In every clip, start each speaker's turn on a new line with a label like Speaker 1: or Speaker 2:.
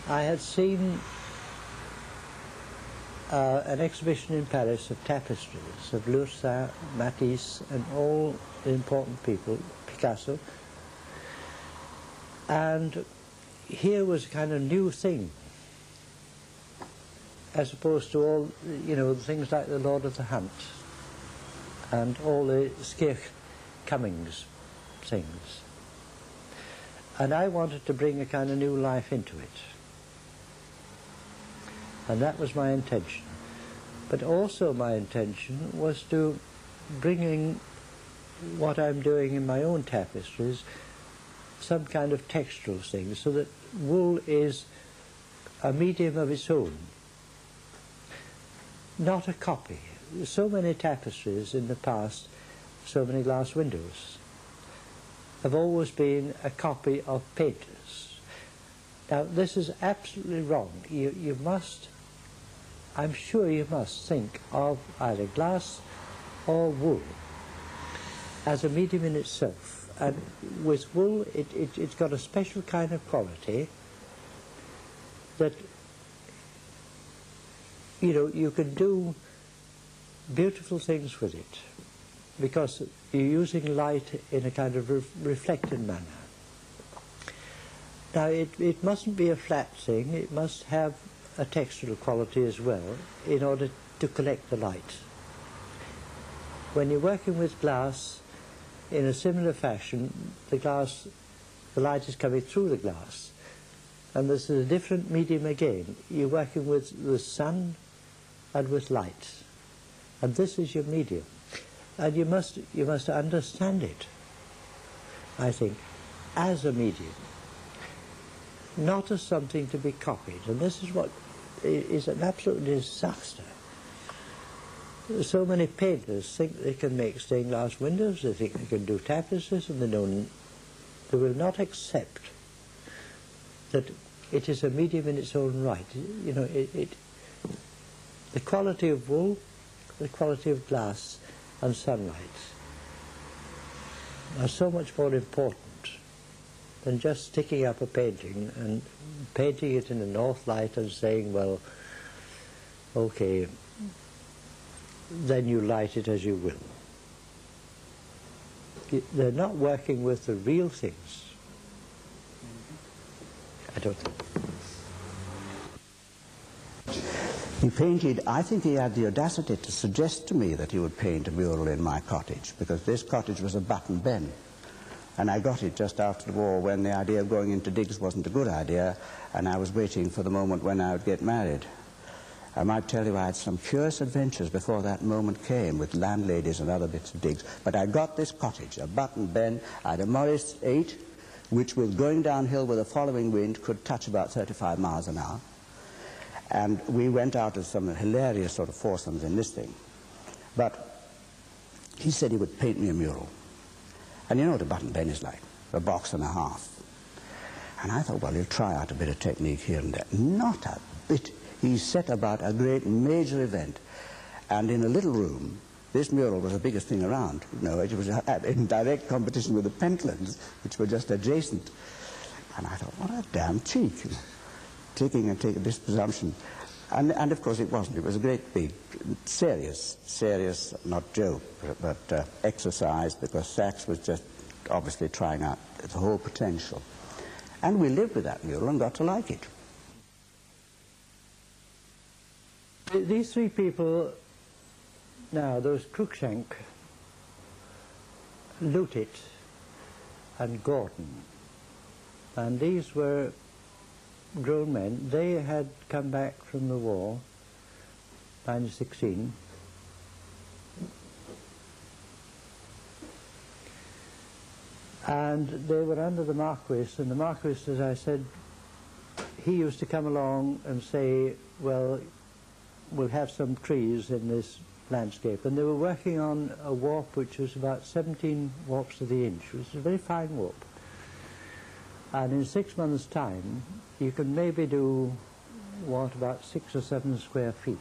Speaker 1: I had seen an exhibition in Paris of tapestries of Phillipson, Matisse, and all the important people, Picasso, and here was a kind of new thing, as opposed to all, you know, things like the Lord of the Hunt and all the Skeir Cummings things. And I wanted to bring a kind of new life into it. And that was my intention. But also my intention was to bring in what I'm doing in my own tapestries, some kind of textural thing, so that wool is a medium of its own, not a copy. So many tapestries in the past, so many glass windows, have always been a copy of painters. Now this is absolutely wrong. You must, I'm sure you must think of either glass or wool as a medium in itself. And with wool, it's got a special kind of quality that, you know, you can do beautiful things with it because you're using light in a kind of reflected manner. Now it mustn't be a flat thing, it must have a textural quality as well in order to collect the light. When you're working with glass in a similar fashion, the light is coming through the glass, and this is a different medium again. You're working with the sun and with light, and this is your medium, and you must understand it, I think, as a medium, not as something to be copied. And this is what is an absolute disaster. So many painters think they can make stained glass windows, they think they can do tapestries, and they will not accept that it is a medium in its own right. You know, the quality of wool, the quality of glass and sunlight are so much more important than just sticking up a painting and painting it in a north light and saying, well, okay, then you light it as you will. They're not working with the real things. I don't think.
Speaker 2: He painted, I think he had the audacity to suggest to me that he would paint a mural in my cottage, because this cottage was a button ben. And I got it just after the war, when the idea of going into digs wasn't a good idea, and I was waiting for the moment when I would get married. I might tell you I had some curious adventures before that moment came with landladies and other bits of digs. But I got this cottage, a button ben. I had a Morris 8, which with going downhill with a following wind could touch about 35 miles an hour. And we went out of some hilarious sort of foursomes in this thing. But he said he would paint me a mural. And you know what a button ben is like, a box and a half. And I thought, well, he'll try out a bit of technique here and there. Not a bit. He set about a great major event. And in a little room, this mural was the biggest thing around. You know, it was in direct competition with the Pentlands, which were just adjacent. And I thought, what a damn cheek. Taking this presumption. And of course it wasn't. It was a great big, serious, not joke, but exercise, because Sax was just obviously trying out the whole potential. And we lived with that mural and got to like it.
Speaker 1: These three people, now, there was Cruikshank, Lutit, and Gordon. And these were grown men. They had come back from the war, 1916, and they were under the Marquis, and the Marquis, as I said, he used to come along and say, well, we'll have some trees in this landscape. And they were working on a warp which was about 17 warps to the inch, which is a very fine warp. And in 6 months' time, you can maybe do, what, about 6 or 7 square feet.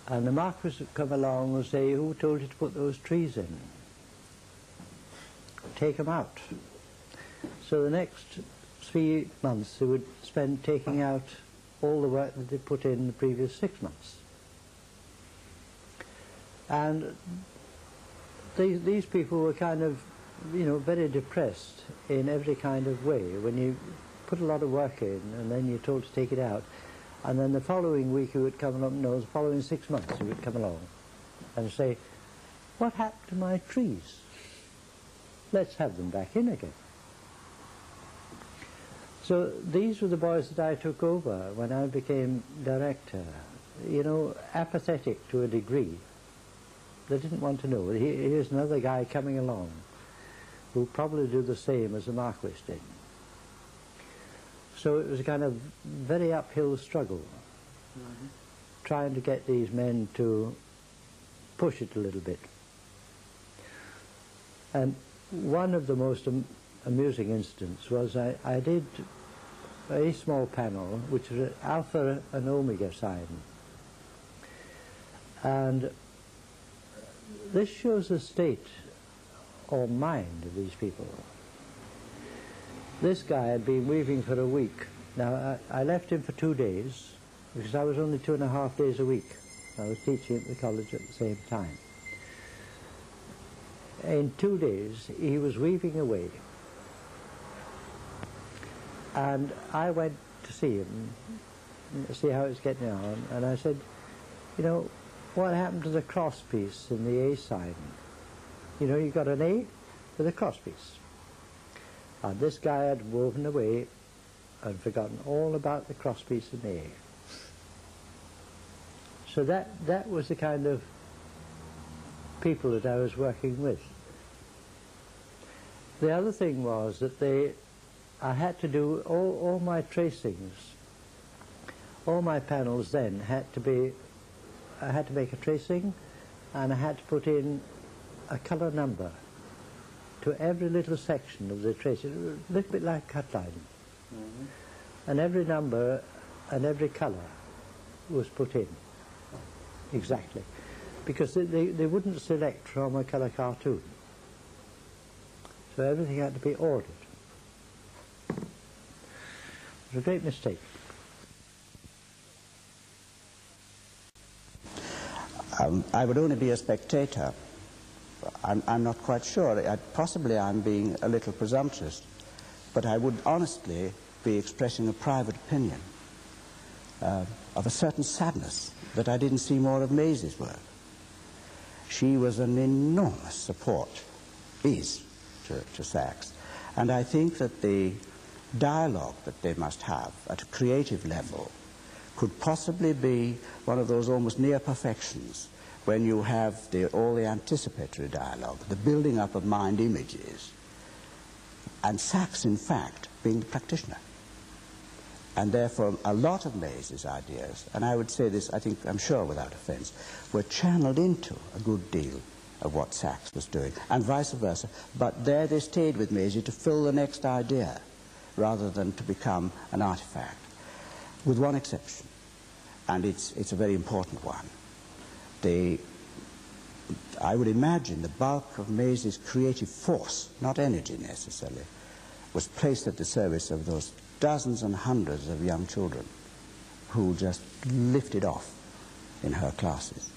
Speaker 1: And the Marquis would come along and say, who told you to put those trees in? Take them out. So the next 3 months they would spend taking out all the work that they put in the previous 6 months. And these people were kind of, you know, very depressed in every kind of way. When you put a lot of work in and then you're told to take it out, and then the following week you would come along, no, the following 6 months you would come along and say, what happened to my trees? Let's have them back in again. So these were the boys that I took over when I became director, you know, apathetic to a degree. They didn't want to know. Here's another guy coming along who'll probably do the same as the Marquis did. So it was a kind of very uphill struggle, trying to get these men to push it a little bit. And one of the most amusing incidents was I did a small panel which was an alpha and omega sign. And this shows the state or mind of these people. This guy had been weaving for a week. Now, I left him for 2 days because I was only 2.5 days a week. I was teaching at the college at the same time. In 2 days, he was weaving away. And I went to see him, see how it's getting on, and I said, you know, what happened to the cross piece in the A sign? You know, you got an A with a cross piece. And this guy had woven away and forgotten all about the cross piece in the A. So that was the kind of people that I was working with. The other thing was that I had to do all my tracings, all my panels then had to be, I had to make a tracing and I had to put in a colour number to every little section of the tracing, a little bit like cut line. And every number and every colour was put in, exactly. Because they wouldn't select from a colour cartoon. So everything had to be ordered. It was a great mistake.
Speaker 2: I would only be a spectator. I'm not quite sure. Possibly I'm being a little presumptuous, but I would honestly be expressing a private opinion of a certain sadness that I didn't see more of Maisie's work. She was an enormous support, is, to Sax. And I think that the dialogue that they must have at a creative level could possibly be one of those almost near perfections when you have all the anticipatory dialogue, the building up of mind images, and Sax, in fact, being the practitioner. And therefore, a lot of Maisie's ideas, and I would say this, I'm sure without offense, were channeled into a good deal of what Sax was doing, and vice versa. But there they stayed with Maisie to fill the next idea, rather than to become an artifact, with one exception, and it's a very important one. I would imagine the bulk of Maisie's creative force, not energy necessarily, was placed at the service of those dozens and hundreds of young children who just lifted off in her classes.